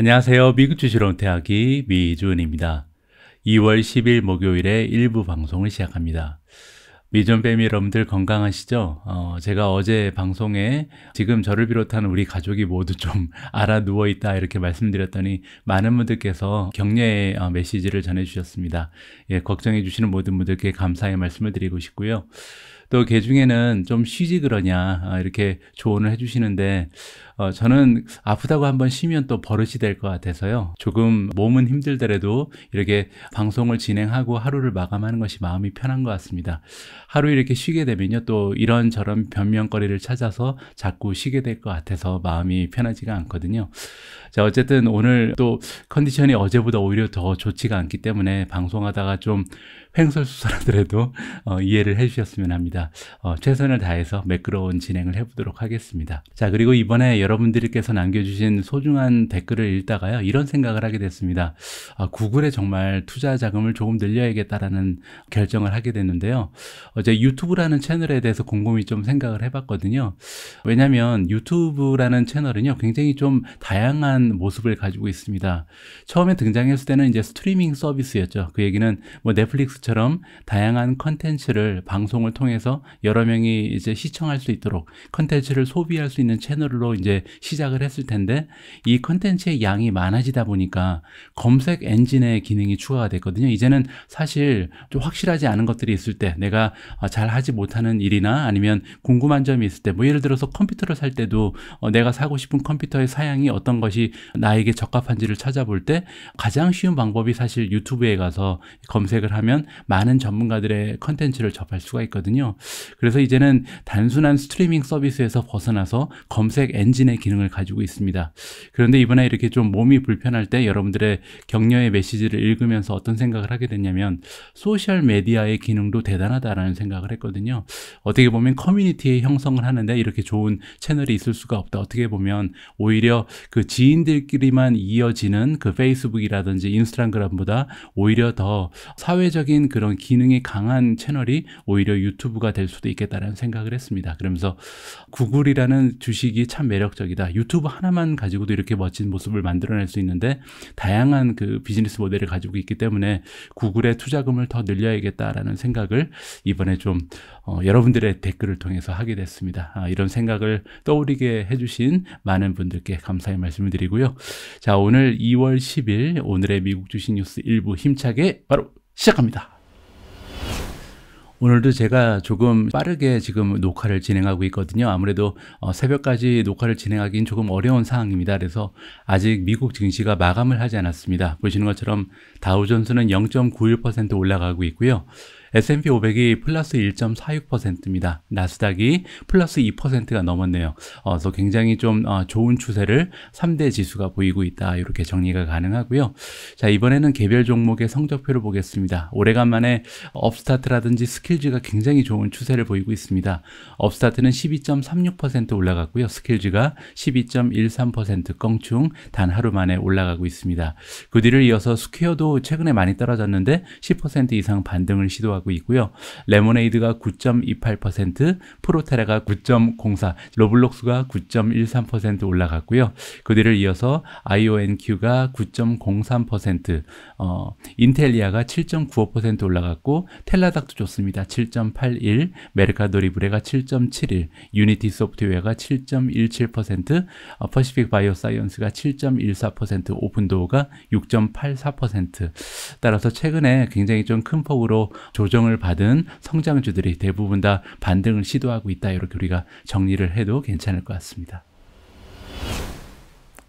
안녕하세요. 미국 주식으로 은퇴하기 미주은입니다. 2월 10일 목요일에 일부 방송을 시작합니다. 미주은 패밀리 여러분들 건강하시죠? 제가 어제 방송에 지금 저를 비롯한 우리 가족이 모두 좀 알아 누워있다 이렇게 말씀드렸더니 많은 분들께서 격려의 메시지를 전해주셨습니다. 예, 걱정해 주시는 모든 분들께 감사의 말씀을 드리고 싶고요. 또 개중에는 좀 쉬지 그러냐 이렇게 조언을 해주시는데 저는 아프다고 한번 쉬면 또 버릇이 될 것 같아서요. 조금 몸은 힘들더라도 이렇게 방송을 진행하고 하루를 마감하는 것이 마음이 편한 것 같습니다. 하루 이렇게 쉬게 되면요, 또 이런저런 변명거리를 찾아서 자꾸 쉬게 될 것 같아서 마음이 편하지가 않거든요. 자, 어쨌든 오늘 또 컨디션이 어제보다 오히려 더 좋지가 않기 때문에 방송하다가 좀 횡설수설하더라도 이해를 해주셨으면 합니다. 최선을 다해서 매끄러운 진행을 해보도록 하겠습니다. 자, 그리고 이번에 여러분들께서 남겨주신 소중한 댓글을 읽다가요, 이런 생각을 하게 됐습니다. 구글에 정말 투자 자금을 조금 늘려야겠다라는 결정을 하게 됐는데요. 어제 유튜브라는 채널에 대해서 곰곰이 좀 생각을 해봤거든요. 왜냐하면 유튜브라는 채널은요, 굉장히 좀 다양한 모습을 가지고 있습니다. 처음에 등장했을 때는 이제 스트리밍 서비스였죠. 그 얘기는 뭐 넷플릭스처럼 다양한 컨텐츠를 방송을 통해서 여러 명이 이제 시청할 수 있도록 컨텐츠를 소비할 수 있는 채널로 이제 시작을 했을 텐데, 이 컨텐츠의 양이 많아지다 보니까 검색 엔진의 기능이 추가가 됐거든요. 이제는 사실 좀 확실하지 않은 것들이 있을 때, 내가 잘 하지 못하는 일이나 아니면 궁금한 점이 있을 때, 뭐 예를 들어서 컴퓨터를 살 때도 내가 사고 싶은 컴퓨터의 사양이 어떤 것이 나에게 적합한지를 찾아볼 때 가장 쉬운 방법이 사실 유튜브에 가서 검색을 하면 많은 전문가들의 컨텐츠를 접할 수가 있거든요. 그래서 이제는 단순한 스트리밍 서비스에서 벗어나서 검색 엔진의 기능을 가지고 있습니다. 그런데 이번에 이렇게 좀 몸이 불편할 때 여러분들의 격려의 메시지를 읽으면서 어떤 생각을 하게 됐냐면, 소셜 메디아의 기능도 대단하다라는 생각을 했거든요. 어떻게 보면 커뮤니티의 형성을 하는데 이렇게 좋은 채널이 있을 수가 없다. 어떻게 보면 오히려 그 지인들끼리만 이어지는 그 페이스북이라든지 인스타그램보다 오히려 더 사회적인 그런 기능이 강한 채널이 오히려 유튜브가 될 수도 있겠다라는 생각을 했습니다. 그러면서 구글이라는 주식이 참 매력적이다. 유튜브 하나만 가지고도 이렇게 멋진 모습을 만들어낼 수 있는데 다양한 그 비즈니스 모델을 가지고 있기 때문에 구글의 투자금을 더 늘려야겠다라는 생각을 이번에 좀 여러분들의 댓글을 통해서 하게 됐습니다. 이런 생각을 떠오르게 해주신 많은 분들께 감사의 말씀을 드리고요. 자, 오늘 2월 10일 오늘의 미국 주식 뉴스 일부 힘차게 바로 시작합니다. 오늘도 제가 조금 빠르게 지금 녹화를 진행하고 있거든요. 아무래도 새벽까지 녹화를 진행하기는 조금 어려운 상황입니다. 그래서 아직 미국 증시가 마감을 하지 않았습니다. 보시는 것처럼 다우존스는 0.91% 올라가고 있고요. S&P 500이 플러스 1.46%입니다. 나스닥이 플러스 2%가 넘었네요. 그래서 굉장히 좀 좋은 추세를 3대 지수가 보이고 있다. 이렇게 정리가 가능하고요. 자, 이번에는 개별 종목의 성적표를 보겠습니다. 오래간만에 업스타트라든지 스킬즈가 굉장히 좋은 추세를 보이고 있습니다. 업스타트는 12.36% 올라갔고요. 스킬즈가 12.13% 껑충 단 하루 만에 올라가고 있습니다. 그 뒤를 이어서 스퀘어도 최근에 많이 떨어졌는데 10% 이상 반등을 시도하고 있고요. 레모네이드가 9.28%, 프로테라가 9.04%, 로블록스가 9.13% 올라갔고요. 그 뒤를 이어서 IONQ가 9.03%, 인텔리아가 7.95% 올라갔고, 텔라닥도 좋습니다. 7.81%, 메르카도 리브레가 7.71%, 유니티 소프트웨어가 7.17%, 퍼시픽 바이오사이언스가 7.14%, 오픈도어가 6.84%. 따라서 최근에 굉장히 좀 큰 폭으로 조정을 받은 성장주들이 대부분 다 반등을 시도하고 있다. 이렇게 우리가 정리를 해도 괜찮을 것 같습니다.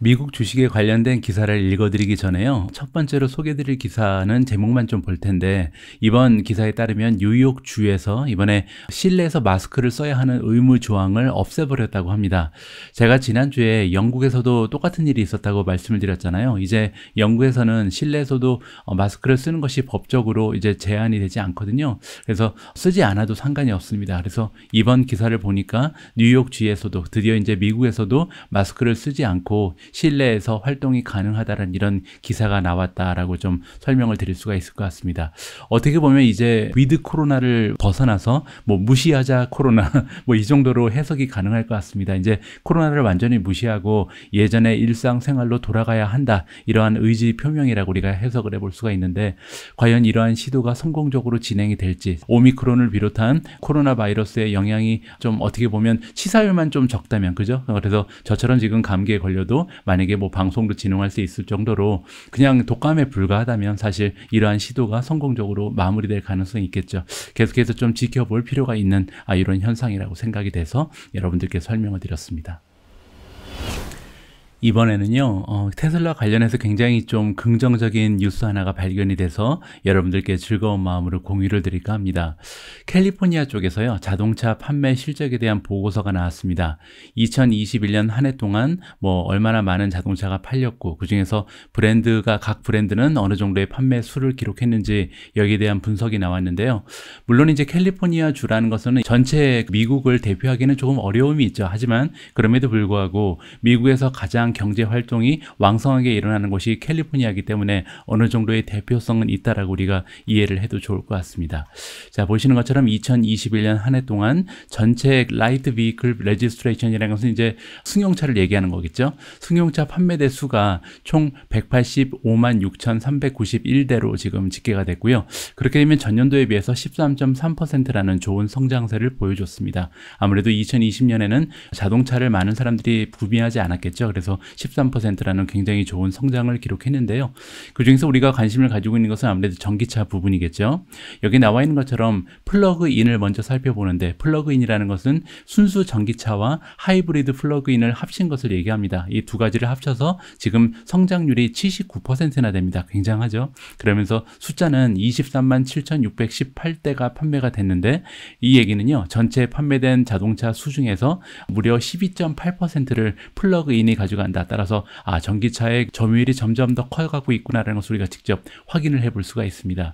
미국 주식에 관련된 기사를 읽어드리기 전에요, 첫 번째로 소개해드릴 기사는 제목만 좀 볼 텐데, 이번 기사에 따르면 뉴욕주에서 이번에 실내에서 마스크를 써야 하는 의무 조항을 없애버렸다고 합니다. 제가 지난주에 영국에서도 똑같은 일이 있었다고 말씀을 드렸잖아요. 이제 영국에서는 실내에서도 마스크를 쓰는 것이 법적으로 이제 제한이 되지 않거든요. 그래서 쓰지 않아도 상관이 없습니다. 그래서 이번 기사를 보니까 뉴욕주에서도 드디어 이제 미국에서도 마스크를 쓰지 않고 실내에서 활동이 가능하다는 이런 기사가 나왔다라고 좀 설명을 드릴 수가 있을 것 같습니다. 어떻게 보면 이제 위드 코로나를 벗어나서 뭐 무시하자 코로나 뭐 이 정도로 해석이 가능할 것 같습니다. 이제 코로나를 완전히 무시하고 예전의 일상생활로 돌아가야 한다, 이러한 의지 표명이라고 우리가 해석을 해볼 수가 있는데, 과연 이러한 시도가 성공적으로 진행이 될지, 오미크론을 비롯한 코로나 바이러스의 영향이 좀 어떻게 보면 치사율만 좀 적다면, 그죠? 그래서 저처럼 지금 감기에 걸려도 만약에 뭐 방송도 진행할 수 있을 정도로 그냥 독감에 불과하다면 사실 이러한 시도가 성공적으로 마무리될 가능성이 있겠죠. 계속해서 좀 지켜볼 필요가 있는 이런 현상이라고 생각이 돼서 여러분들께 설명을 드렸습니다. 이번에는요, 테슬라 관련해서 굉장히 좀 긍정적인 뉴스 하나가 발견이 돼서 여러분들께 즐거운 마음으로 공유를 드릴까 합니다. 캘리포니아 쪽에서요, 자동차 판매 실적에 대한 보고서가 나왔습니다. 2021년 한 해 동안 뭐 얼마나 많은 자동차가 팔렸고, 그 중에서 각 브랜드는 어느 정도의 판매 수를 기록했는지 여기에 대한 분석이 나왔는데요. 물론 이제 캘리포니아 주라는 것은 전체 미국을 대표하기는 조금 어려움이 있죠. 하지만 그럼에도 불구하고 미국에서 가장 경제 활동이 왕성하게 일어나는 곳이 캘리포니아이기 때문에 어느 정도의 대표성은 있다라고 우리가 이해를 해도 좋을 것 같습니다. 자, 보시는 것처럼 2021년 한 해 동안 전체 라이트 비클 레지스트레이션이라는 것은 이제 승용차를 얘기하는 거겠죠. 승용차 판매대 수가 총 185만 6,391대로 지금 집계가 됐고요. 그렇게 되면 전년도에 비해서 13.3%라는 좋은 성장세를 보여줬습니다. 아무래도 2020년에는 자동차를 많은 사람들이 구매하지 않았겠죠. 그래서 13%라는 굉장히 좋은 성장을 기록했는데요. 그 중에서 우리가 관심을 가지고 있는 것은 아무래도 전기차 부분이겠죠. 여기 나와 있는 것처럼 플러그인을 먼저 살펴보는데, 플러그인이라는 것은 순수 전기차와 하이브리드 플러그인을 합친 것을 얘기합니다. 이 두 가지를 합쳐서 지금 성장률이 79%나 됩니다. 굉장하죠. 그러면서 숫자는 23만 7,618대가 판매가 됐는데, 이 얘기는요, 전체 판매된 자동차 수 중에서 무려 12.8%를 플러그인이 가져간다. 따라서 전기차의 점유율이 점점 더 커가고 있구나라는 것을 우리가 직접 확인을 해볼 수가 있습니다.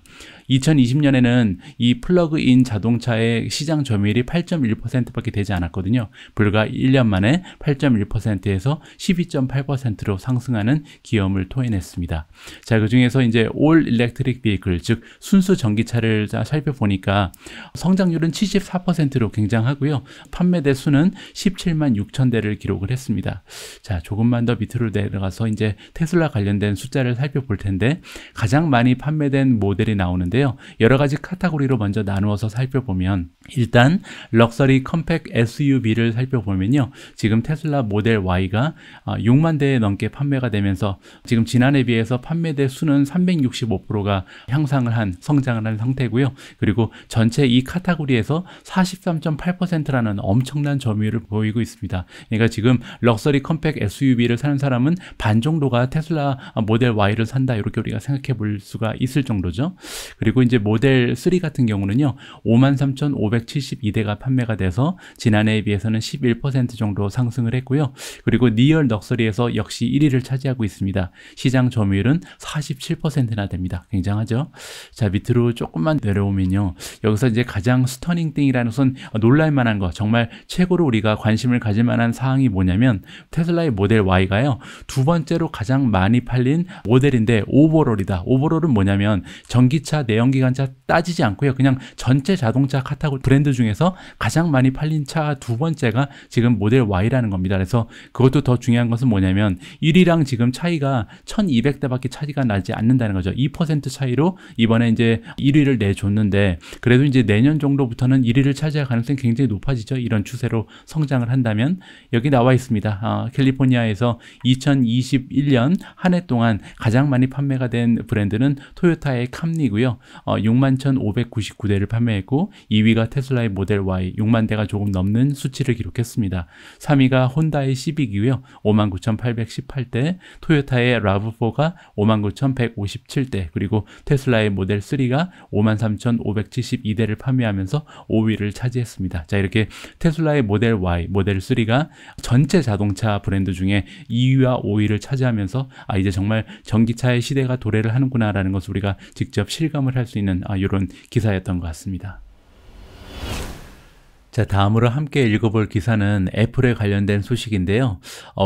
2020년에는 이 플러그인 자동차의 시장 점유율이 8.1%밖에 되지 않았거든요. 불과 1년 만에 8.1%에서 12.8%로 상승하는 기염을 토해냈습니다. 자, 그 중에서 이제 올 일렉트릭 비클, 즉 순수 전기차를 살펴보니까 성장률은 74%로 굉장하고요. 판매대 수는 17만 6천 대를 기록을 했습니다. 자, 조금만 더 밑으로 내려가서 이제 테슬라 관련된 숫자를 살펴볼 텐데, 가장 많이 판매된 모델이 나오는데요. 여러 가지 카테고리로 먼저 나누어서 살펴보면, 일단 럭셔리 컴팩 SUV를 살펴보면요. 지금 테슬라 모델 Y가 6만 대 넘게 판매가 되면서 지금 지난해 비해서 판매대 수는 365%가 성장을 한 상태고요. 그리고 전체 이 카테고리에서 43.8%라는 엄청난 점유율을 보이고 있습니다. 그러니까 지금 럭셔리 컴팩 SUV를 사는 사람은 반 정도가 테슬라 모델 Y를 산다, 이렇게 우리가 생각해 볼 수가 있을 정도죠. 그리고 이제 모델 3 같은 경우는요, 53,572대가 판매가 돼서 지난해에 비해서는 11% 정도 상승을 했고요. 그리고 니얼 럭셔리에서 역시 1위를 차지하고 있습니다. 시장 점유율은 47%나 됩니다. 굉장하죠? 자, 밑으로 조금만 내려오면요, 여기서 이제 가장 스터닝 띵이라는 것은 놀랄만한 거, 정말 최고로 우리가 관심을 가질 만한 사항이 뭐냐면, 테슬라의 모델 Y가요, 두 번째로 가장 많이 팔린 모델인데 오버롤이다. 오버롤은 뭐냐면 전기차, 내연기관차 따지지 않고요, 그냥 전체 자동차 카테고리 브랜드 중에서 가장 많이 팔린 차 두 번째가 지금 모델 Y라는 겁니다. 그래서 그것도 더 중요한 것은 뭐냐면 1위랑 지금 차이가 1200대밖에 차이가 나지 않는다는 거죠. 2% 차이로 이번에 이제 1위를 내줬는데, 그래도 이제 내년 정도부터는 1위를 차지할 가능성이 굉장히 높아지죠. 이런 추세로 성장을 한다면. 여기 나와 있습니다. 캘리포니아에서 2021년 한 해 동안 가장 많이 판매가 된 브랜드는 토요타의 캠리고요. 6만 1,599대를 판매했고, 2위가 테슬라의 모델 Y 6만 대가 조금 넘는 수치를 기록했습니다. 3위가 혼다의 시빅이고요. 5만 9,818대, 토요타의 라브4가 5만 9,157대, 그리고 테슬라의 모델 3가 5만 3,572대를 판매하면서 5위를 차지했습니다. 자, 이렇게 테슬라의 모델 Y, 모델 3가 전체 자동차 브랜드 중에 2위와 5위를 차지하면서 이제 정말 전기차의 시대가 도래를 하는구나 라는 것을 우리가 직접 실감을 할 수 있는 이런 기사였던 것 같습니다. 자, 다음으로 함께 읽어볼 기사는 애플에 관련된 소식인데요.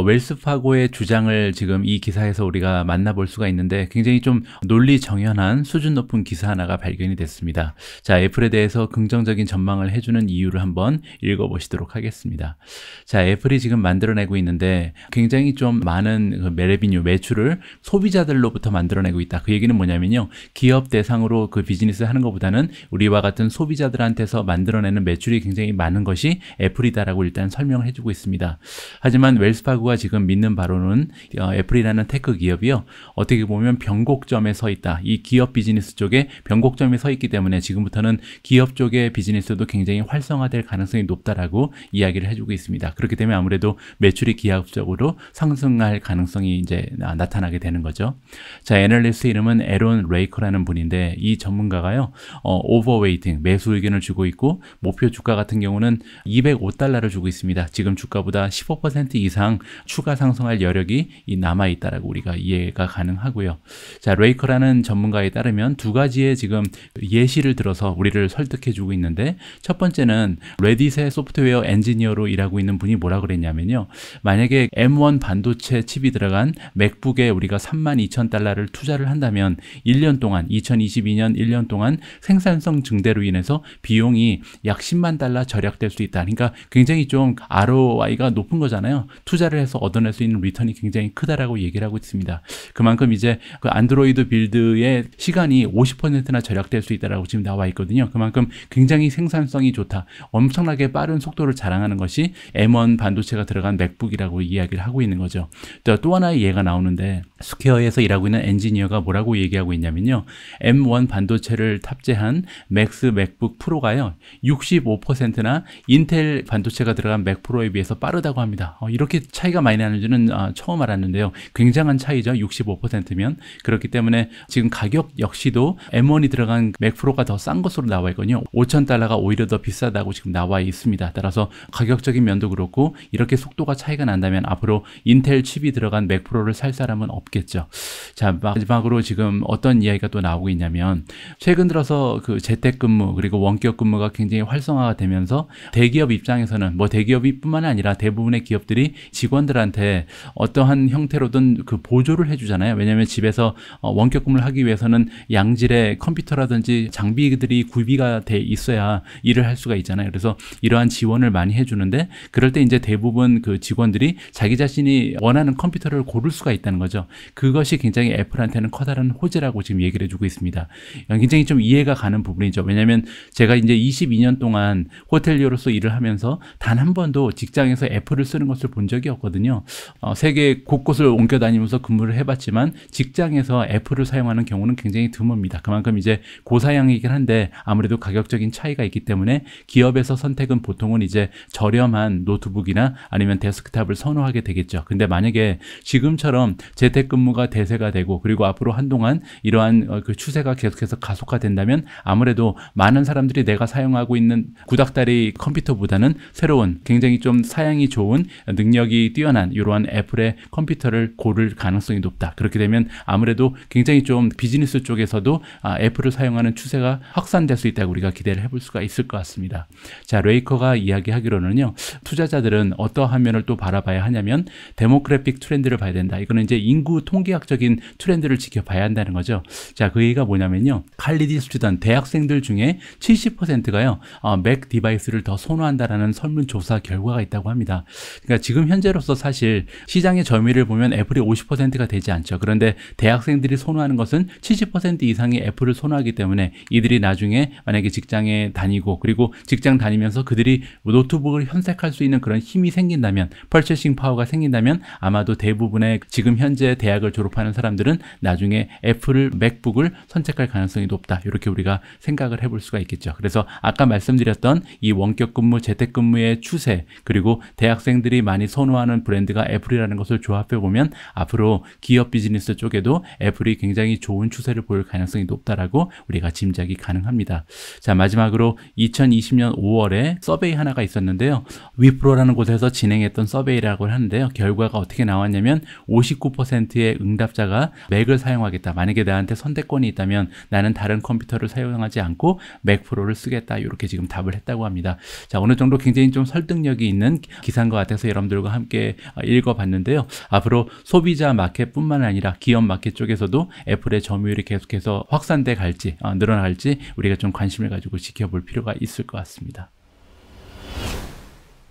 웰스파고의 주장을 지금 이 기사에서 우리가 만나볼 수가 있는데 굉장히 좀 논리 정연한 수준 높은 기사 하나가 발견이 됐습니다. 자, 애플에 대해서 긍정적인 전망을 해주는 이유를 한번 읽어보시도록 하겠습니다. 자, 애플이 지금 만들어내고 있는데 굉장히 좀 많은 레비뉴, 매출을 소비자들로부터 만들어내고 있다. 그 얘기는 뭐냐면요. 기업 대상으로 그 비즈니스 하는 것보다는 우리와 같은 소비자들한테서 만들어내는 매출이 굉장히 많은 것이 애플이다라고 일단 설명을 해주고 있습니다. 하지만 웰스파고가 지금 믿는 바로는 애플이라는 테크 기업이요, 어떻게 보면 변곡점에 서 있다. 이 기업 비즈니스 쪽에 변곡점에 서 있기 때문에 지금부터는 기업 쪽의 비즈니스도 굉장히 활성화될 가능성이 높다라고 이야기를 해주고 있습니다. 그렇기 때문에 아무래도 매출이 기하급적으로 상승할 가능성이 이제 나타나게 되는 거죠. 자, 애널리스트 이름은 에론 레이커라는 분인데 이 전문가가요, 오버웨이팅, 매수 의견을 주고 있고 목표 주가 같은 경우는 205달러를 주고 있습니다. 지금 주가보다 15% 이상 추가 상승할 여력이 남아있다라고 우리가 이해가 가능하고요. 자, 레이커라는 전문가에 따르면 두 가지의 지금 예시를 들어서 우리를 설득해주고 있는데, 첫 번째는 레딧의 소프트웨어 엔지니어로 일하고 있는 분이 뭐라 그랬냐면요, 만약에 M1 반도체 칩이 들어간 맥북에 우리가 32,000달러를 투자를 한다면 1년 동안, 2022년 1년 동안 생산성 증대로 인해서 비용이 약 10만 달러 절약될 수 있다. 그러니까 굉장히 좀 ROI가 높은 거잖아요. 투자를 해서 얻어낼 수 있는 리턴이 굉장히 크다라고 얘기를 하고 있습니다. 그만큼 이제 그 안드로이드 빌드의 시간이 50%나 절약될 수 있다라고 지금 나와 있거든요. 그만큼 굉장히 생산성이 좋다. 엄청나게 빠른 속도를 자랑하는 것이 M1 반도체가 들어간 맥북이라고 이야기를 하고 있는 거죠. 또 하나의 예가 나오는데, 스퀘어에서 일하고 있는 엔지니어가 뭐라고 얘기하고 있냐면요, M1 반도체를 탑재한 맥스 맥북 프로가요 65%나 인텔 반도체가 들어간 맥 프로에 비해서 빠르다고 합니다. 이렇게 차이가 많이 나는 줄은 처음 알았는데요. 굉장한 차이죠. 65%면. 그렇기 때문에 지금 가격 역시도 M1이 들어간 맥 프로가 더 싼 것으로 나와 있거든요. 5,000달러가 오히려 더 비싸다고 지금 나와 있습니다. 따라서 가격적인 면도 그렇고 이렇게 속도가 차이가 난다면 앞으로 인텔 칩이 들어간 맥 프로를 살 사람은 없겠죠. 자, 마지막으로 지금 어떤 이야기가 또 나오고 있냐면, 최근 들어서 그 재택근무 그리고 원격 근무가 굉장히 활성화가 되면서 대기업 입장에서는, 뭐 대기업이 뿐만 아니라 대부분의 기업들이 직원들한테 어떠한 형태로든 그 보조를 해주잖아요. 왜냐하면 집에서 원격 근무를 하기 위해서는 양질의 컴퓨터라든지 장비들이 구비가 돼 있어야 일을 할 수가 있잖아요. 그래서 이러한 지원을 많이 해주는데, 그럴 때 이제 대부분 그 직원들이 자기 자신이 원하는 컴퓨터를 고를 수가 있다는 거죠. 그것이 굉장히 애플한테는 커다란 호재라고 지금 얘기를 해주고 있습니다. 굉장히 좀 이해가 가는 부분이죠. 왜냐하면 제가 이제 22년 동안 호텔리어로서 일을 하면서 단 한 번도 직장에서 애플을 쓰는 것을 본 적이 없거든요. 세계 곳곳을 옮겨 다니면서 근무를 해봤지만 직장에서 애플을 사용하는 경우는 굉장히 드뭅니다. 그만큼 이제 고사양이긴 한데 아무래도 가격적인 차이가 있기 때문에 기업에서 선택은 보통은 이제 저렴한 노트북이나 아니면 데스크탑을 선호하게 되겠죠. 근데 만약에 지금처럼 재택근무가 대세가 되고 그리고 앞으로 한동안 이러한 그 추세가 계속해서 가속화된다면 아무래도 많은 사람들이 내가 사용하고 있는 구닥다리 컴퓨터보다는 새로운 굉장히 좀 사양이 좋은 능력이 뛰어난 이러한 애플의 컴퓨터를 고를 가능성이 높다. 그렇게 되면 아무래도 굉장히 좀 비즈니스 쪽에서도 애플을 사용하는 추세가 확산될 수 있다고 우리가 기대를 해볼 수가 있을 것 같습니다. 자, 레이커가 이야기하기로는요, 투자자들은 어떠한 면을 또 바라봐야 하냐면 데모그래픽 트렌드를 봐야 된다. 이거는 이제 인구 통계학적인 트렌드를 지켜봐야 한다는 거죠. 자, 그 얘기가 뭐냐면요, 칼리지 스튜던 대학생들 중에 70%가요 맥 디바이스를 더 선호한다라는 설문조사 결과가 있다고 합니다. 그러니까 지금 현재로서 사실 시장의 점유율을 보면 애플이 50%가 되지 않죠. 그런데 대학생들이 선호하는 것은 70% 이상의 애플을 선호하기 때문에 이들이 나중에 만약에 직장에 다니고 그리고 직장 다니면서 그들이 노트북을 현색할 수 있는 그런 힘이 생긴다면, 퍼체싱 파워가 생긴다면 아마도 대부분의 지금 현재 대학을 졸업하는 사람들은 나중에 애플 맥북을 선택할 가능성이 높다. 이렇게 우리가 생각을 해볼 수가 있겠죠. 그래서 아까 말씀드렸던 이 원격 근무, 재택 근무의 추세, 그리고 대학생들이 많이 선호하는 브랜드가 애플이라는 것을 조합해 보면 앞으로 기업 비즈니스 쪽에도 애플이 굉장히 좋은 추세를 보일 가능성이 높다라고 우리가 짐작이 가능합니다. 자, 마지막으로 2020년 5월에 서베이 하나가 있었는데요. 위프로라는 곳에서 진행했던 서베이라고 하는데요. 결과가 어떻게 나왔냐면 59%의 응답자가 맥을 사용하겠다. 만약에 나한테 선택권이 있다면 나는 다른 컴퓨터를 사용하지 않고 맥 프로를 쓰겠다. 이렇게 지금 답을 했다고 합니다. 합니다. 자, 어느 정도 굉장히 좀 설득력이 있는 기사인 것 같아서 여러분들과 함께 읽어봤는데요. 앞으로 소비자 마켓뿐만 아니라 기업 마켓 쪽에서도 애플의 점유율이 계속해서 확산돼 갈지 늘어날지 우리가 좀 관심을 가지고 지켜볼 필요가 있을 것 같습니다.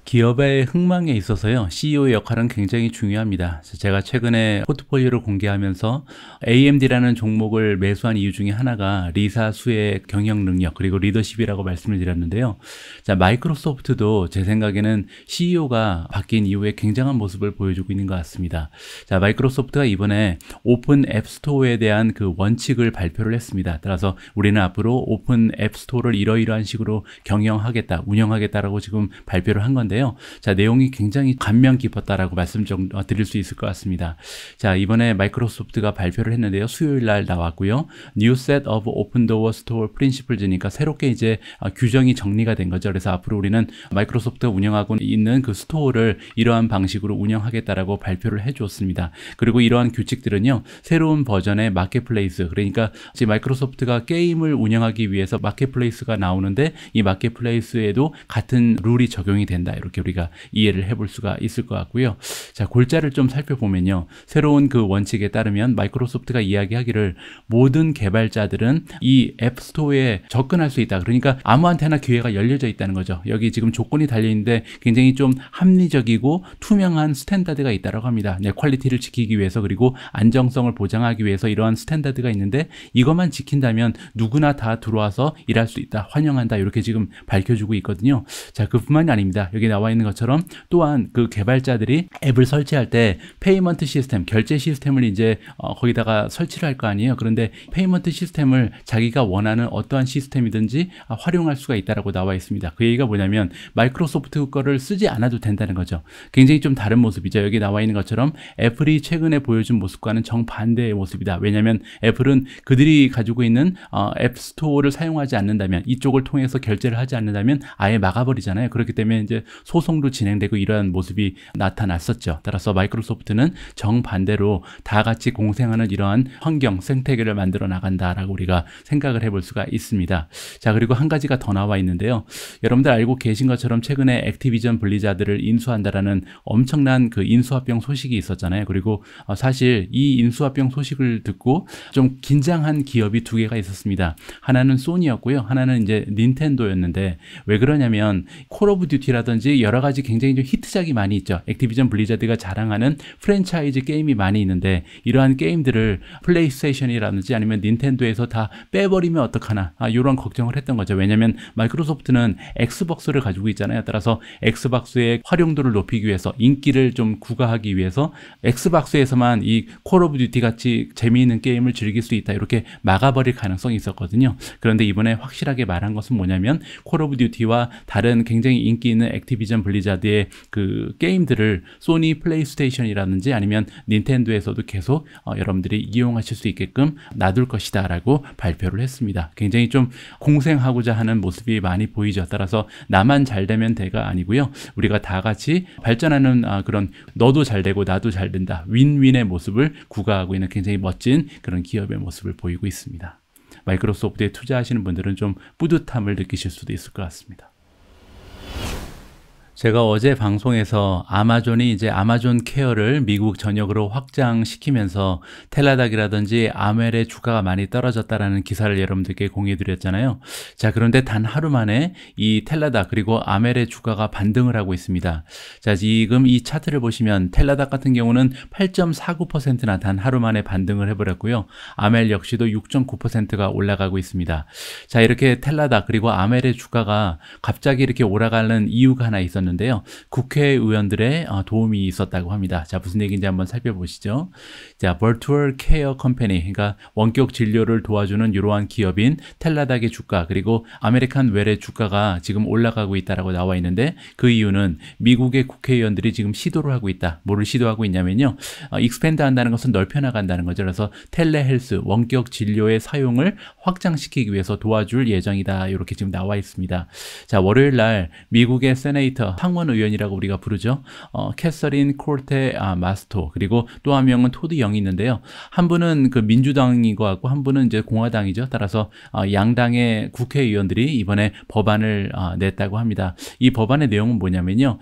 기업의 흥망에 있어서요, CEO의 역할은 굉장히 중요합니다. 제가 최근에 포트폴리오를 공개하면서 AMD라는 종목을 매수한 이유 중에 하나가 리사 수의 경영 능력 그리고 리더십이라고 말씀을 드렸는데요. 자, 마이크로소프트도 제 생각에는 CEO가 바뀐 이후에 굉장한 모습을 보여주고 있는 것 같습니다. 자, 마이크로소프트가 이번에 오픈 앱스토어에 대한 그 원칙을 발표를 했습니다. 따라서 우리는 앞으로 오픈 앱스토어를 이러이러한 식으로 경영하겠다, 운영하겠다라고 지금 발표를 한 건데요. 자, 내용이 굉장히 감명 깊었다라고 말씀 좀 드릴 수 있을 것 같습니다. 자, 이번에 마이크로소프트가 발표를 했는데요. 수요일 날 나왔고요. New Set of Open Door Store Principles니까 새롭게 이제 규정이 정리가 된 거죠. 그래서 앞으로 우리는 마이크로소프트가 운영하고 있는 그 스토어를 이러한 방식으로 운영하겠다라고 발표를 해주었습니다. 그리고 이러한 규칙들은요, 새로운 버전의 마켓플레이스, 그러니까 지금 마이크로소프트가 게임을 운영하기 위해서 마켓플레이스가 나오는데 이 마켓플레이스에도 같은 룰이 적용이 된다, 이렇게 우리가 이해를 해볼 수가 있을 것 같고요. 자, 골자를 좀 살펴보면요, 새로운 그 원칙에 따르면 마이크로소프트가 이야기하기를 모든 개발자들은 이 앱스토어에 접근할 수 있다. 그러니까 아무한테나 기회가 열려져 있다는 거죠. 여기 지금 조건이 달려있는데 굉장히 좀 합리적이고 투명한 스탠다드가 있다고 합니다. 네, 퀄리티를 지키기 위해서 그리고 안정성을 보장하기 위해서 이러한 스탠다드가 있는데 이것만 지킨다면 누구나 다 들어와서 일할 수 있다, 환영한다, 이렇게 지금 밝혀주고 있거든요. 자, 그뿐만이 아닙니다. 여기 나와 있는 것처럼 또한 그 개발자들이 앱을 설치할 때 페이먼트 시스템, 결제 시스템을 이제 거기다가 설치를 할 거 아니에요. 그런데 페이먼트 시스템을 자기가 원하는 어떠한 시스템이든지 활용할 수가 있다라고 나와 있습니다. 그 얘기가 뭐냐면 마이크로소프트 거를 쓰지 않아도 된다는 거죠. 굉장히 좀 다른 모습이죠. 여기 나와 있는 것처럼 애플이 최근에 보여준 모습과는 정반대의 모습이다. 왜냐하면 애플은 그들이 가지고 있는 앱 스토어를 사용하지 않는다면, 이쪽을 통해서 결제를 하지 않는다면 아예 막아버리잖아요. 그렇기 때문에 이제 소송도 진행되고 이러한 모습이 나타났었죠. 따라서 마이크로소프트는 정반대로 다 같이 공생하는 이러한 환경, 생태계를 만들어 나간다라고 우리가 생각을 해볼 수가 있습니다. 자, 그리고 한 가지가 더 나와 있는데요. 여러분들 알고 계신 것처럼 최근에 액티비전 블리자드를 인수한다라는 엄청난 그 인수합병 소식이 있었잖아요. 그리고 사실 이 인수합병 소식을 듣고 좀 긴장한 기업이 두 개가 있었습니다. 하나는 소니였고요. 하나는 이제 닌텐도였는데, 왜 그러냐면 콜 오브 듀티라든지 여러 가지 굉장히 좀 히트작이 많이 있죠. 액티비전 블리자드가 자랑하는 프랜차이즈 게임이 많이 있는데 이러한 게임들을 플레이스테이션이라든지 아니면 닌텐도에서 다 빼버리면 어떡하나, 이런 걱정을 했던 거죠. 왜냐하면 마이크로소프트는 엑스박스를 가지고 있잖아요. 따라서 엑스박스의 활용도를 높이기 위해서, 인기를 좀 구가하기 위해서 엑스박스에서만 이 콜 오브 듀티 같이 재미있는 게임을 즐길 수 있다, 이렇게 막아버릴 가능성이 있었거든요. 그런데 이번에 확실하게 말한 것은 뭐냐면 콜 오브 듀티와 다른 굉장히 인기 있는 액티비전 블리자드의 그 게임들을 소니 플레이스테이션이라든지 아니면 닌텐도에서도 계속 여러분들이 이용하실 수 있게끔 놔둘 것이다 라고 발표를 했습니다. 굉장히 좀 공생하고자 하는 모습이 많이 보이죠. 따라서 나만 잘 되면 돼가 아니고요, 우리가 다 같이 발전하는 그런, 너도 잘 되고 나도 잘 된다, 윈윈의 모습을 구가하고 있는 굉장히 멋진 그런 기업의 모습을 보이고 있습니다. 마이크로소프트에 투자하시는 분들은 좀 뿌듯함을 느끼실 수도 있을 것 같습니다. 제가 어제 방송에서 아마존이 이제 아마존 케어를 미국 전역으로 확장시키면서 텔라닥이라든지 아멜의 주가가 많이 떨어졌다라는 기사를 여러분들께 공유해 드렸잖아요. 자, 그런데 단 하루 만에 이 텔라닥 그리고 아멜의 주가가 반등을 하고 있습니다. 자, 지금 이 차트를 보시면 텔라닥 같은 경우는 8.49%나 단 하루 만에 반등을 해버렸고요. 아멜 역시도 6.9%가 올라가고 있습니다. 자, 이렇게 텔라닥 그리고 아멜의 주가가 갑자기 이렇게 올라가는 이유가 하나 있었는데 데요, 국회의원들의 도움이 있었다고 합니다. 자, 무슨 얘기인지 한번 살펴보시죠. 자, Virtual Care Company, 그러니까 원격 진료를 도와주는 이러한 기업인 텔라닥의 주가 그리고 아메리칸 웰의 주가가 지금 올라가고 있다라고 나와 있는데, 그 이유는 미국의 국회의원들이 지금 시도를 하고 있다. 뭐를 시도하고 있냐면요, 익스펜드 한다는 것은 넓혀나간다는 거죠. 그래서 텔레헬스, 원격 진료의 사용을 확장시키기 위해서 도와줄 예정이다, 이렇게 지금 나와 있습니다. 자, 월요일 날 미국의 세네이터 상원 의원이라고 우리가 부르죠. 캐서린 콜테 마스토, 그리고 또 한 명은 토드 영이 있는데요. 한 분은 그 민주당인 것 같고 한 분은 이제 공화당이죠. 따라서 양당의 국회의원들이 이번에 법안을 냈다고 합니다. 이 법안의 내용은 뭐냐면요.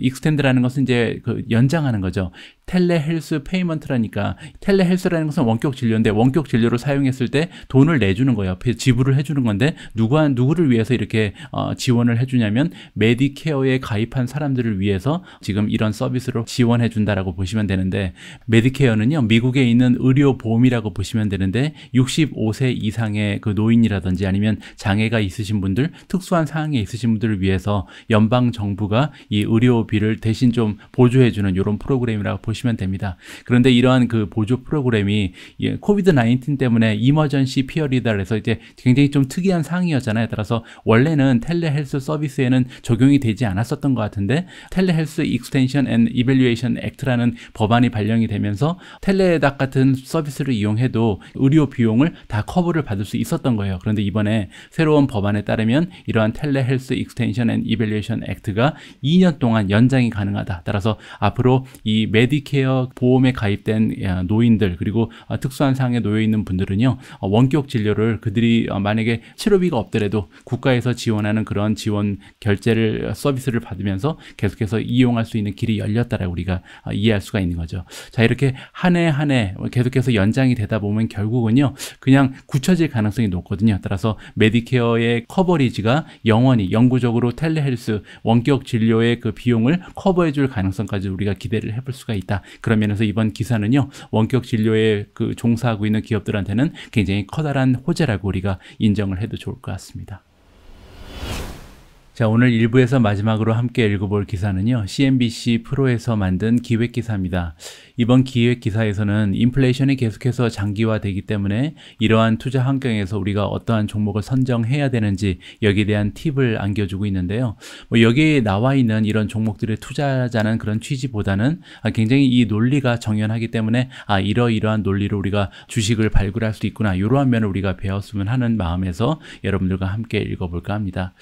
익스텐드라는 것은 이제 그 연장하는 거죠. 텔레헬스 페이먼트라니까, 텔레헬스라는 것은 원격 진료인데 원격 진료를 사용했을 때 돈을 내주는 거예요. 지불을 해주는 건데 누구를 위해서 이렇게 지원을 해주냐면 메디케어에 가입한 사람들을 위해서 지금 이런 서비스로 지원해 준다라고 보시면 되는데, 메디케어는요 미국에 있는 의료보험이라고 보시면 되는데 65세 이상의 그 노인이라든지 아니면 장애가 있으신 분들, 특수한 상황에 있으신 분들을 위해서 연방 정부가 이 의료비를 대신 좀 보조해 주는 이런 프로그램이라고 보시면 됩니다. 그런데 이러한 그 보조 프로그램이 코비드 19 때문에 이머전시 피어리드라 해서 이제 굉장히 좀 특이한 상황이었잖아요. 따라서 원래는 텔레헬스 서비스에는 적용이 되지 않았었던 것 같은데, 텔레헬스 익스텐션 앤 이밸류에이션 액트라는 법안이 발령이 되면서 텔레닥 같은 서비스를 이용해도 의료 비용을 다 커버를 받을 수 있었던 거예요. 그런데 이번에 새로운 법안에 따르면 이러한 텔레헬스 익스텐션 앤 이밸류에이션 액트가 2년 동안 연장이 가능하다. 따라서 앞으로 이 메디케어 보험에 가입된 노인들, 그리고 특수한 상황에 놓여 있는 분들은요 원격 진료를 그들이 만약에 치료비가 없더라도 국가에서 지원하는 그런 지원 결제를 서비스를 받으면서 계속해서 이용할 수 있는 길이 열렸다라고 우리가 이해할 수가 있는 거죠. 자, 이렇게 한 해 한 해 계속해서 연장이 되다 보면 결국은요 그냥 굳혀질 가능성이 높거든요. 따라서 메디케어의 커버리지가 영구적으로 텔레헬스 원격 진료의 그 비용을 커버해 줄 가능성까지 우리가 기대를 해볼 수가 있다. 그런 면에서 이번 기사는요 원격 진료에 그 종사하고 있는 기업들한테는 굉장히 커다란 호재라고 우리가 인정을 해도 좋을 것 같습니다. 자, 오늘 1부에서 마지막으로 함께 읽어볼 기사는요 CNBC 프로에서 만든 기획 기사입니다. 이번 기획 기사에서는 인플레이션이 계속해서 장기화되기 때문에 이러한 투자 환경에서 우리가 어떠한 종목을 선정해야 되는지 여기에 대한 팁을 안겨주고 있는데요. 여기에 나와 있는 이런 종목들에 투자하자는 그런 취지보다는 굉장히 이 논리가 정연하기 때문에 이러이러한 논리로 우리가 주식을 발굴할 수 있구나, 이러한 면을 우리가 배웠으면 하는 마음에서 여러분들과 함께 읽어볼까 합니다.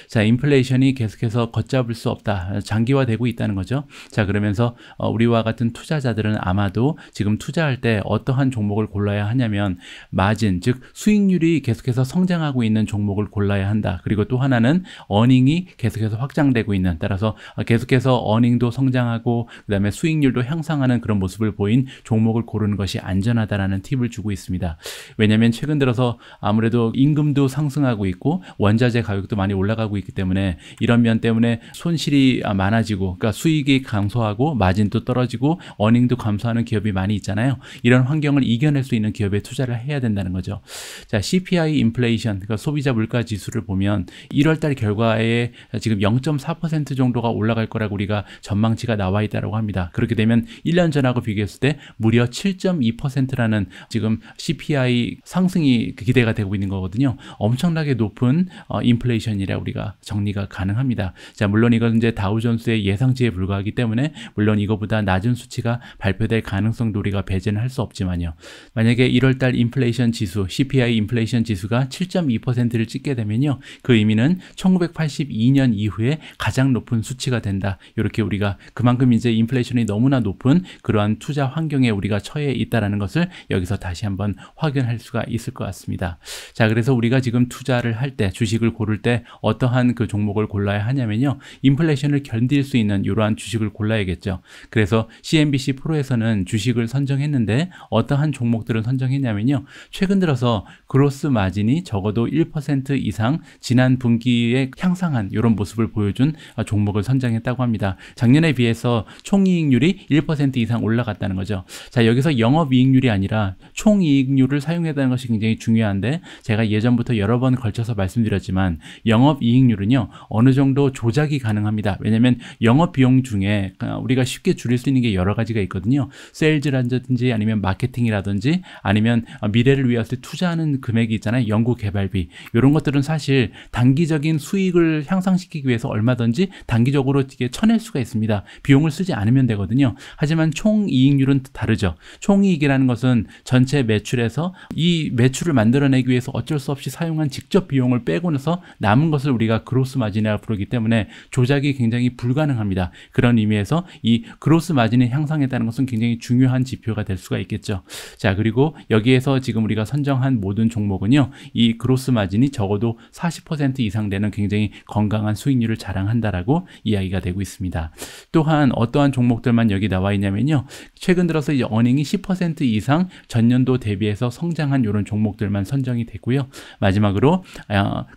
자, 인플레이션이 계속해서 걷잡을 수 없다, 장기화되고 있다는 거죠. 자, 그러면서 우리와 같은 투자자들은 아마도 지금 투자할 때 어떠한 종목을 골라야 하냐면 마진, 즉 수익률이 계속해서 성장하고 있는 종목을 골라야 한다. 그리고 또 하나는 어닝이 계속해서 확장되고 있는, 따라서 계속해서 어닝도 성장하고 그 다음에 수익률도 향상하는 그런 모습을 보인 종목을 고르는 것이 안전하다라는 팁을 주고 있습니다. 왜냐하면 최근 들어서 아무래도 임금도 상승하고 있고 원자재 가격도 많이 올라가고 있기 때문에 이런 면 때문에 손실이 많아지고, 그러니까 수익이 감소하고 마진도 떨어지고 어닝도 감소하는 기업이 많이 있잖아요. 이런 환경을 이겨낼 수 있는 기업에 투자를 해야 된다는 거죠. 자, CPI 인플레이션, 그러니까 소비자 물가 지수를 보면 1월달 결과에 지금 0.4% 정도가 올라갈 거라고 우리가 전망치가 나와 있다고 합니다. 그렇게 되면 1년 전하고 비교했을 때 무려 7.2%라는 지금 CPI 상승이 기대가 되고 있는 거거든요. 엄청나게 높은 인플레이션이라 우리가 정리가 가능합니다. 자, 물론 이건 이제 다우존스의 예상치에 불과하기 때문에 물론 이거보다 낮은 수치가 발표될 가능성도 우리가 배제는 할 수 없지만요. 만약에 1월달 인플레이션 지수, CPI 인플레이션 지수가 7.2%를 찍게 되면요, 그 의미는 1982년 이후에 가장 높은 수치가 된다. 이렇게 우리가 그만큼 이제 인플레이션이 너무나 높은 그러한 투자 환경에 우리가 처해 있다라는 것을 여기서 다시 한번 확인할 수가 있을 것 같습니다. 자, 그래서 우리가 지금 투자를 할 때, 주식을 고를 때 어떠한 그 종목을 골라야 하냐면요, 인플레이션을 견딜 수 있는 이러한 주식을 골라야겠죠. 그래서 CNBC 프로에서는 주식을 선정했는데 어떠한 종목들을 선정했냐면요, 최근 들어서 그로스 마진이 적어도 1% 이상 지난 분기에 향상한 이런 모습을 보여준 종목을 선정했다고 합니다. 작년에 비해서 총이익률이 1% 이상 올라갔다는 거죠. 자, 여기서 영업이익률이 아니라 총이익률을 사용했다는 것이 굉장히 중요한데, 제가 예전부터 여러 번 걸쳐서 말씀드렸지만 영업이익률은요 어느 정도 조작이 가능합니다. 왜냐하면 영업비용 중에 우리가 쉽게 줄일 수 있는 게 여러 가지가 있거든요. 세일즈라든지 아니면 마케팅이라든지 아니면 미래를 위해서 투자하는 금액이 있잖아요. 연구개발비, 이런 것들은 사실 단기적인 수익을 향상시키기 위해서 얼마든지 단기적으로 쳐낼 수가 있습니다. 비용을 쓰지 않으면 되거든요. 하지만 총이익률은 다르죠. 총이익이라는 것은 전체 매출에서 이 매출을 만들어내기 위해서 어쩔 수 없이 사용한 직접 비용을 빼고 나서 남은 것을 우리가 그로스 그로스 마진이라고 부르기 때문에 조작이 굉장히 불가능합니다. 그런 의미에서 이 그로스 마진이 향상했다는 것은 굉장히 중요한 지표가 될 수가 있겠죠. 자, 그리고 여기에서 지금 우리가 선정한 모든 종목은요, 이 그로스 마진이 적어도 40% 이상 되는 굉장히 건강한 수익률을 자랑한다라고 이야기가 되고 있습니다. 또한 어떠한 종목들만 여기 나와 있냐면요, 최근 들어서 이 어닝이 10% 이상 전년도 대비해서 성장한 이런 종목들만 선정이 됐고요. 마지막으로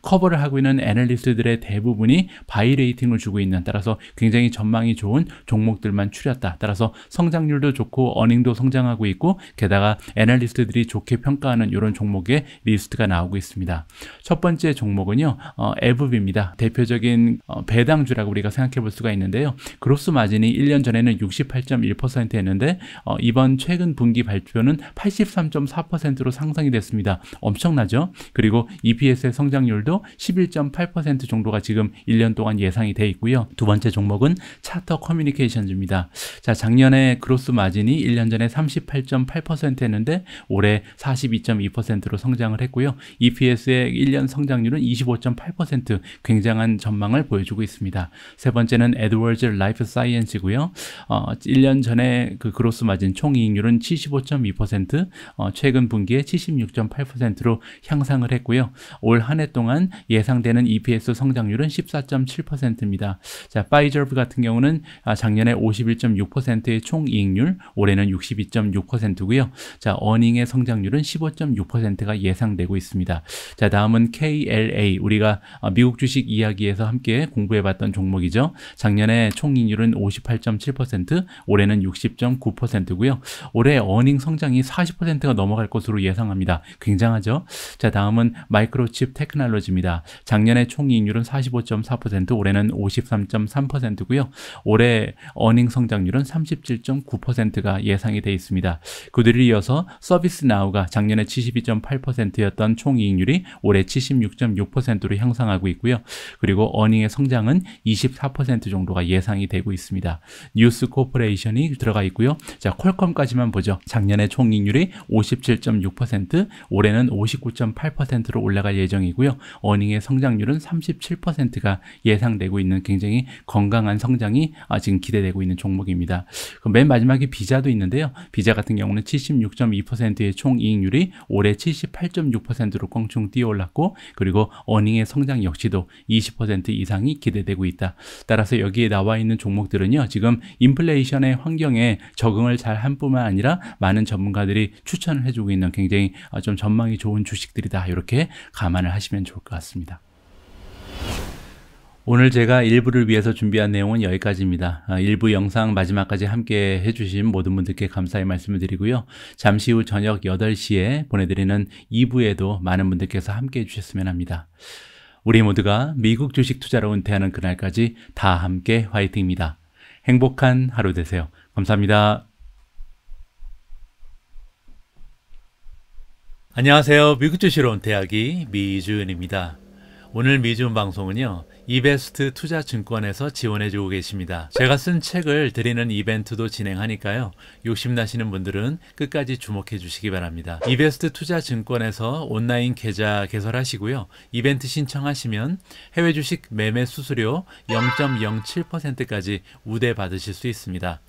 커버를 하고 있는 애널리스트들의 대부분이 바이 레이팅을 주고 있는, 따라서 굉장히 전망이 좋은 종목들만 추렸다. 따라서 성장률도 좋고 어닝도 성장하고 있고, 게다가 애널리스트들이 좋게 평가하는 이런 종목의 리스트가 나오고 있습니다. 첫 번째 종목은요, 에브비입니다. 대표적인 배당주라고 우리가 생각해 볼 수가 있는데요. 그로스 마진이 1년 전에는 68.1%였는데 이번 최근 분기 발표는 83.4%로 상승이 됐습니다. 엄청나죠? 그리고 EPS의 성장률도 11.8% 정도가 지금 1년 동안 예상이 돼 있고요. 두 번째 종목은 차터 커뮤니케이션즈입니다. 자, 작년에 그로스 마진이 1년 전에 38.8%였는데 올해 42.2%로 성장을 했고요. EPS의 1년 성장률은 25.8%, 굉장한 전망을 보여주고 있습니다. 세 번째는 에드워즈 라이프 사이언스고요. 1년 전에 그 그로스 마진 총이익률은 75.2%, 최근 분기에 76.8%로 향상을 했고요. 올 한 해 동안 예상되는 EPS 성장률은 14.7%입니다. 자, 파이저브 같은 경우는 작년에 51.6%의 총이익률, 올해는 62.6%고요. 자, 어닝의 성장률은 15.6%가 예상되고 있습니다. 자, 다음은 KLA, 우리가 미국 주식 이야기에서 함께 공부해봤던 종목이죠. 작년에 총이익률은 58.7%, 올해는 60.9%고요. 올해 어닝 성장이 40%가 넘어갈 것으로 예상합니다. 굉장하죠? 자, 다음은 마이크로칩 테크놀로지입니다. 작년에 총이익률은 45.4%, 올해는 53.3%고요. 올해 어닝 성장률은 37.9%가 예상이 되어 있습니다. 그들을 이어서 서비스나우가 작년에 72.8%였던 총이익률이 올해 76.6%로 향상하고 있고요. 그리고 어닝의 성장은 24% 정도가 예상이 되고 있습니다. 뉴스 코퍼레이션이 들어가 있고요. 자, 퀄컴까지만 보죠. 작년에 총이익률이 57.6%, 올해는 59.8%로 올라갈 예정이고요. 어닝의 성장률은 37%가 예상되고 있는 굉장히 건강한 성장이 지금 기대되고 있는 종목입니다. 맨 마지막에 비자도 있는데요. 비자 같은 경우는 76.2%의 총이익률이 올해 78.6%로 껑충 뛰어올랐고, 그리고 어닝의 성장 역시도 20% 이상이 기대되고 있다. 따라서 여기에 나와 있는 종목들은요, 지금 인플레이션의 환경에 적응을 잘 한 뿐만 아니라 많은 전문가들이 추천을 해주고 있는 굉장히 좀 전망이 좋은 주식들이다. 이렇게 감안을 하시면 좋을 것 같습니다. 오늘 제가 일부를 위해서 준비한 내용은 여기까지입니다. 일부 영상 마지막까지 함께 해주신 모든 분들께 감사의 말씀을 드리고요. 잠시 후 저녁 8시에 보내드리는 2부에도 많은 분들께서 함께 해주셨으면 합니다. 우리 모두가 미국 주식 투자로 은퇴하는 그날까지 다 함께 화이팅입니다. 행복한 하루 되세요. 감사합니다. 안녕하세요. 미국 주식으로 은퇴하기 미주은입니다. 오늘 미주은 방송은요, 이베스트 투자증권에서 지원해주고 계십니다. 제가 쓴 책을 드리는 이벤트도 진행하니까요, 욕심나시는 분들은 끝까지 주목해 주시기 바랍니다. 이베스트 투자증권에서 온라인 계좌 개설하시고요, 이벤트 신청하시면 해외 주식 매매 수수료 0.07%까지 우대 받으실 수 있습니다.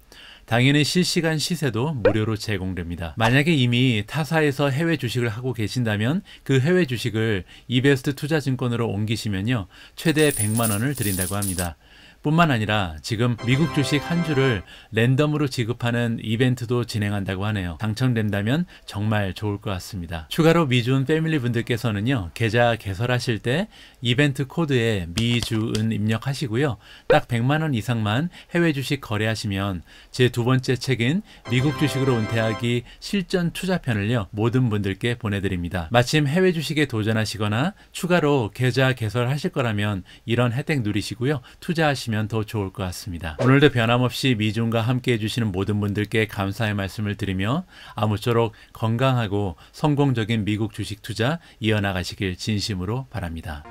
당연히 실시간 시세도 무료로 제공됩니다. 만약에 이미 타사에서 해외 주식을 하고 계신다면 그 해외 주식을 이베스트 투자증권으로 옮기시면요, 최대 100만 원을 드린다고 합니다. 뿐만 아니라 지금 미국 주식 한 주를 랜덤으로 지급하는 이벤트도 진행한다고 하네요. 당첨된다면 정말 좋을 것 같습니다. 추가로 미주은 패밀리 분들께서는요, 계좌 개설하실 때 이벤트 코드에 미주은 입력하시고요, 딱 100만 원 이상만 해외 주식 거래하시면 제 두 번째 책인 미국 주식으로 은퇴하기 실전 투자편을요, 모든 분들께 보내드립니다. 마침 해외 주식에 도전하시거나 추가로 계좌 개설하실 거라면 이런 혜택 누리시고요, 투자하시면 더 좋을 것 같습니다. 오늘도 변함없이 미주은과 함께 해주시는 모든 분들께 감사의 말씀을 드리며 아무쪼록 건강하고 성공적인 미국 주식 투자 이어나가시길 진심으로 바랍니다.